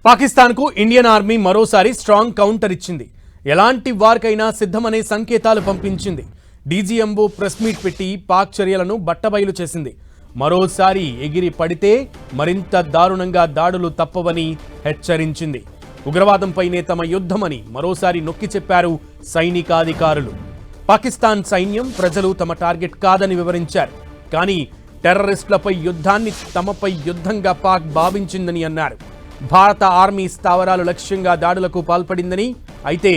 పాకిస్తాన్కు Indian army మరోసారి strong counter ఇచ్చింది. ఎలాంటి వార్కైనా సిద్ధమనే సంకేతాలు పంపించింది. డీజీఎంఓ ప్రెస్ మీట్ పెట్టి పాక్ చర్యలను బట్టబయలు చేసింది. మరోసారి ఎగిరి పడితే మరింత దారుణంగా దాడులు తప్పవని హెచ్చరించింది. ఉగ్రవాదంపైనే తమ యుద్ధమని మరోసారి నొక్కి చెప్పారు సైనికాధికారులు. పాకిస్తాన్ సైన్యం ప్రజలు తమ టార్గెట్ కాదని వివరించారు. కానీ టెర్రరిస్టులపై యుద్ధాన్ని తమపై యుద్ధంగా పాక్ భావించిందని అన్నారు. భారత ఆర్మీ స్థావరాలు లక్ష్యంగా దాడులకు పాల్పడిందని, అయితే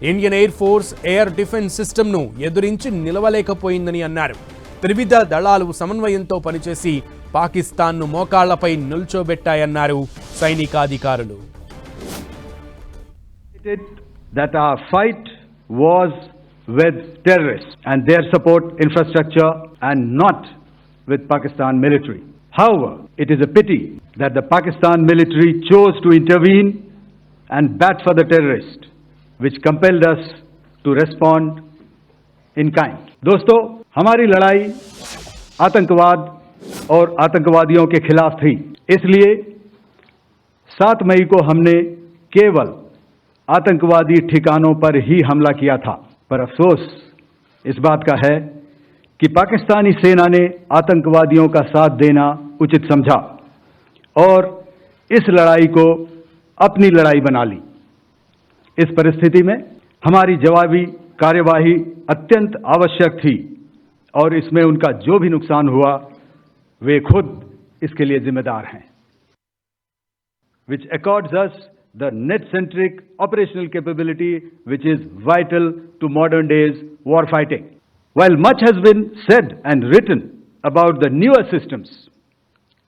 Indian air force air defence సిస్టమ్ను ఎదురించి నిలవలేకపోయిందని అన్నారు. త్రివిధ దళాలు సమన్వయంతో పనిచేసి పాకిస్తాన్ను మోకాళ్లపై నిల్చోబెట్టాయన్నారు సైనికాధికారులు. That our fight was with terrorists and their support infrastructure and not with Pakistan military. However, it is a pity that the Pakistan military chose to intervene and bat for the terrorists, which compelled us to respond in kind. दोस्तों, हमारी लड़ाई आतंकवाद और आतंकवादियों के खिलाफ थी. इसलिए 7 मई को हमने केवल आतंकवादी ठिकानों पर ही हमला किया था. पर अफसोस इस बात का है कि पाकिस्तानी सेना ने आतंकवादियों का साथ देना उचित समझा और इस लड़ाई को अपनी लड़ाई बना ली. इस परिस्थिति में हमारी जवाबी कार्यवाही अत्यंत आवश्यक थी और इसमें उनका जो भी नुकसान हुआ वे खुद इसके लिए जिम्मेदार हैं. Which accords us the net-centric operational capability which is vital to modern days war fighting. While much has been said and written about the newer systems,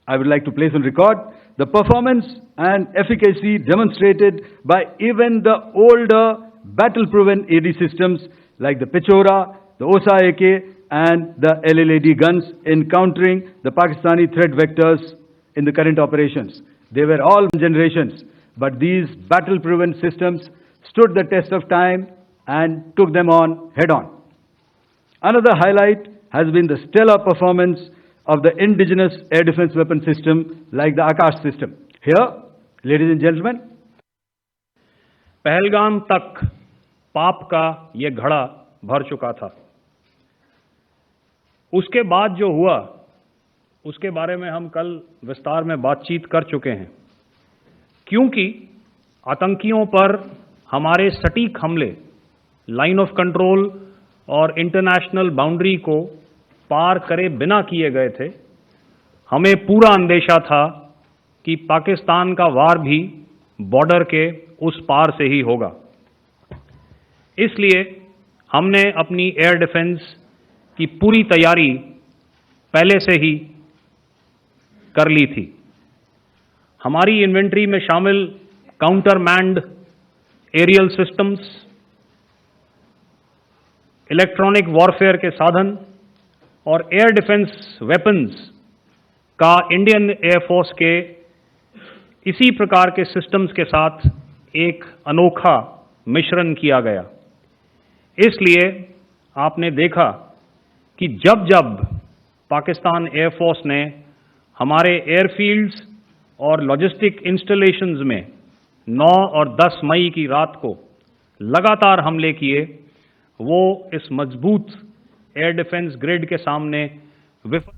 I would like to place on record the performance and efficacy demonstrated by even the older battle-proven AD systems like the Pechora, the OSA AK and the LLAD guns in countering the Pakistani threat vectors in the current operations. They were all generations, but these battle-proven systems stood the test of time and took them on head-on. Another highlight has been the stellar performance of the indigenous air defense weapon system like the Akash system. Here, ladies and gentlemen, Pahalgam तक पाप का ये घड़ा भर चुका था. उसके बाद जो हुआ उसके बारे में हम कल विस्तार में बातचीत कर चुके हैं. क्योंकि आतंकियों पर हमारे सटीक हमले लाइन ऑफ कंट्रोल और इंटरनेशनल बाउंड्री को पार करे बिना किए गए थे, हमें पूरा अंदेशा था कि पाकिस्तान का वार भी बॉर्डर के उस पार से ही होगा. इसलिए हमने अपनी एयर डिफेंस की पूरी तैयारी पहले से ही कर ली थी. हमारी इन्वेंट्री में शामिल counter manned aerial systems, electronic warfare के साधन और एयर डिफेंस वेपन्स का इंडियन एयरफोर्स के इसी प्रकार के सिस्टम्स के साथ एक अनोखा मिश्रण किया गया. इसलिए आपने देखा कि जब जब पाकिस्तान एयरफोर्स ने हमारे एयरफील्ड्स और लॉजिस्टिक इंस्टॉलेशंस में 9 और 10 मई की रात को लगातार हमले किए, वो इस मजबूत एयर डिफेंस ग्रिड के सामने विफल